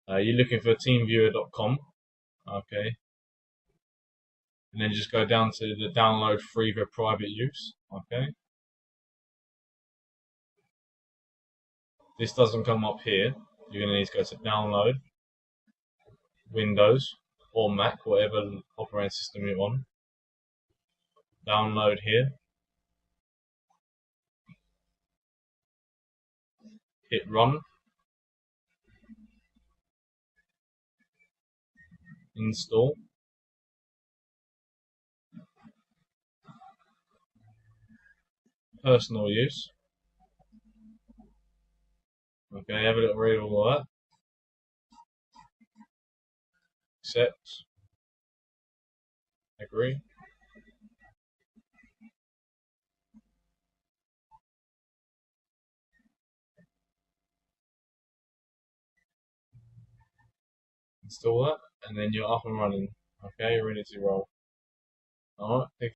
You're looking for teamviewer.com, okay, and then just go down to the download free for private use, okay. This doesn't come up here. You're going to need to go to download, Windows or Mac, whatever operating system you're on. Download here, hit run, install. Personal use. Okay, have a little read of all that. Accept. Agree. Install that, and then you're up and running. Okay, you're ready to roll. Alright,